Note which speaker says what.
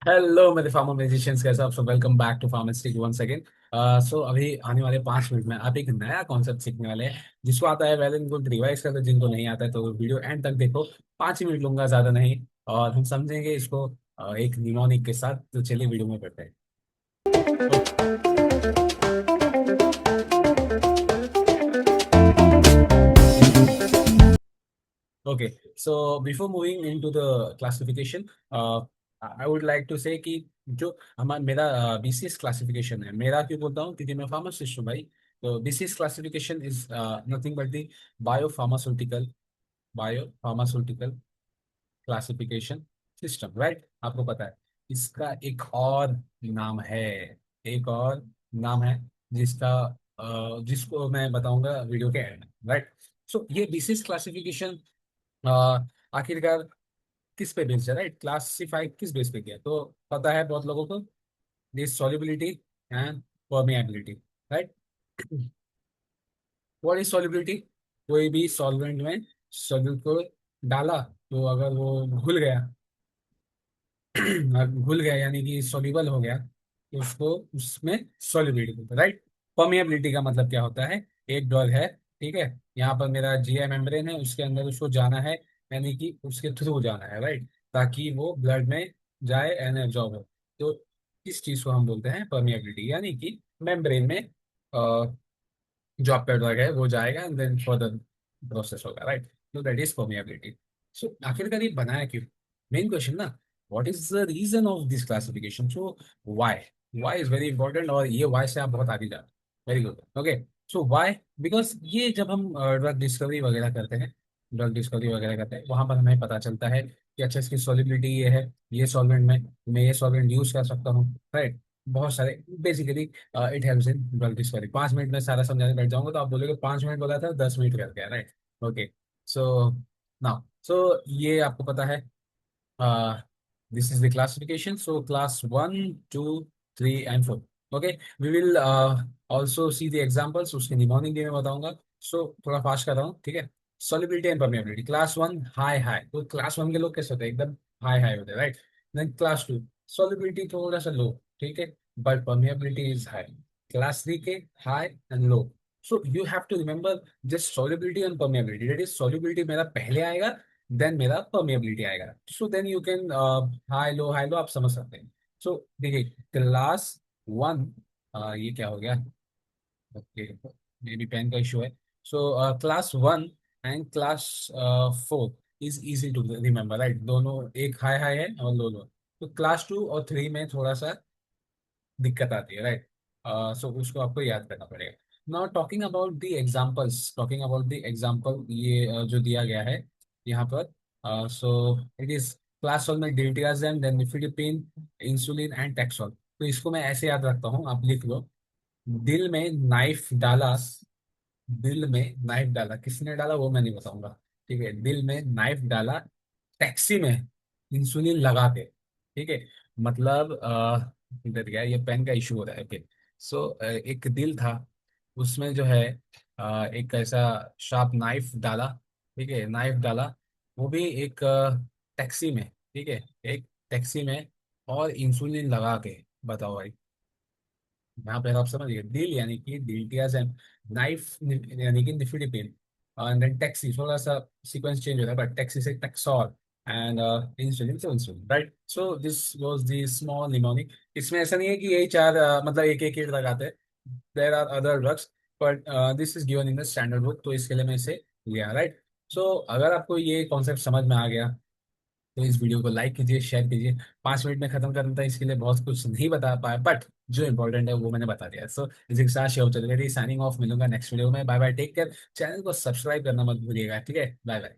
Speaker 1: Hello मेरे pharma musicians, कैसे आप सब? वेलकम बैक टू फार्मेस्टिक वंस अगेन। सो अभी आने वाले 5 मिनट में आप एक नया कॉन्सेप्ट सीखने वाले हैं। जिसको आता है वेल एंड गुड, रिवाइज कर दो। जिनको नहीं आता है तो वीडियो एंड तक देखो। 5 ही मिनट लूंगा, ज्यादा नहीं। और हम समझेंगे इसको एक निमोनिक के साथ। तो चलिए वीडियो में करते हैं। Okay, so before moving into the classification, I would like to say कि जो हमारा मेरा बीसीएस क्लासिफिकेशन है। मेरा क्यों बोलता हूँ? क्योंकि मैं फार्मासिस्ट हूँ भाई। तो BCS classification is nothing but the bio pharmaceutical bio pharmaceutical classification system, right? आपको पता है इसका एक और नाम है। एक और नाम है जिसका जिसको मैं बताऊंगा वीडियो के एंड में, राइट? सो ये बीसीएस क्लासिफिकेशन आखिरकार किस पे बेस्ड है, राइट? क्लासिफाई किस बेस पे किया तो पता है बहुत लोगों को। This solubility and permeability, right? What is solubility? कोई भी सॉल्वेंट में सॉल्यूट को डाला तो अगर वो घुल गया घुल गया यानी कि सॉल्युबल हो गया, तो उसको उसमें सॉल्युबिलिटी बोलते हैं, राइट? परमिएबिलिटी का मतलब क्या होता है? एक ड्रग है, ठीक है, यहाँ पर मेरा जीआई मेम्ब्रेन है, उसके अंदर उसको जाना है, यानी कि उसके थ्रू जाना है, राइट? ताकि वो ब्लड में जाए एंड एब्जॉर्ब हो। तो इस चीज को हम बोलते हैं परमिएबिलिटी, यानी कि मेम्ब्रेन में जो आपका ड्रग है वो जाएगा एंड देन फर्दर प्रोसेस होगा, राइट? तो दैट इज परमिएबिलिटी। सो आखिरकार ये बनाया क्यों? मेन क्वेश्चन ना, what is the reason of this classification? So why why is very important, और ये व्हाई से आप बहुत आगे जाते हैं। Very good, okay. So why? Because ये जब हम ड्रग डिस्कवरी वगैरह करते हैं, ड्रग डिस्कवरी वगैरह करते हैं, वहां पर हमें पता चलता है कि अच्छा इसकी सॉलिबिलिटी ये है, ये सॉल्वेंट में मैं ये सॉल्वेंट यूज कर सकता हूँ, राइट? बहुत सारे basically it helps in drug discovery. 5 minute में सारा समझाने बैठ जाऊंगा तो आप बोलोगे 5 मिनट बोला था, 10 मिनट कर गया, राइट? ओके। सो नाउ, सो ये आपको पता है, this is the classification. So class 1, 2, 3 and 4. Okay, we will also see the examples. उसके निमोनिक भी मैं बताऊंगा। सो थोड़ा फास्ट कर रहा हूँ, ठीक है? Solubility and permeability. Class 1 high high, तो क्लास 1 के लोग कैसे होते हैं? एकदम हाई हाई होते हैं, राइट? देन क्लास 2 सॉलिबिलिटी थोड़ा सा लो, ठीक है, but permeability is high. Class 3 के high and low. So you have to remember just solubility and permeability. That is solubility मेरा पहले आएगा, देन मेरा परमेबिलिटी आएगा। So then you can high low आप समझ सकते हैं। सो देखिए, क्लास 1, ये क्या हो गया? ओके, मे बी पेन का इशू है। So class 1 and class 4 is easy to remember, right? दोनों एक हाई हाई है और लो लो। तो क्लास 2 और 3 में थोड़ा सा दिक्कत आती है, राइट? सो उसको आपको याद करना पड़ेगा। Now talking about the example, ये जो दिया गया है यहाँ पर। सो इट इज क्लास 1 में diltiazem, then nifedipine, insulin and taxol. तो इसको मैं ऐसे याद रखता हूँ, आप लिख लो। दिल में नाइफ डाला, दिल में नाइफ डाला, किसने डाला वो मैं नहीं बताऊंगा, ठीक है? दिल में नाइफ डाला, टैक्सी में इंसुलिन लगा के, ठीक है? मतलब इधर गया, ये पेन का इशू हो रहा है। ओके। सो एक दिल था, उसमें जो है एक ऐसा शार्प नाइफ डाला, ठीक है? नाइफ डाला, वो भी एक टैक्सी में, ठीक है, एक टैक्सी में, और इंसुलिन लगा के। बताओ भाई, यहाँ पे आप समझिए, डील यानी कि डिल्टियाजेम, नाइफ यानी कि निफिडिपिन, एंड देन टैक्सी, थोड़ा सा सीक्वेंस चेंज होता है, बट टैक्सी से टैक्सॉल, एंड इंसुलिन से insulin, right? So this was the small mnemonic. इसमें ऐसा नहीं है कि यही चार मतलब एक एक कीट लगाते हैं। There are other drugs, but this is given in the standard book, तो इसके लिए मैं इसे लिया, राइट? सो अगर आपको ये कॉन्सेप्ट समझ में आ गया तो इस वीडियो को लाइक कीजिए, शेयर कीजिए। 5 मिनट में खत्म करना था, इसके लिए बहुत कुछ नहीं बता पाया, बट जो इंपॉर्टेंट है वो मैंने बता दिया। सो इसी के साथ शेयर चल रही साइनिंग ऑफ, मिलूंगा नेक्स्ट वीडियो में। Bye bye, take care. Channel को सब्सक्राइब करना मत भूलिएगा, ठीक है? Bye bye.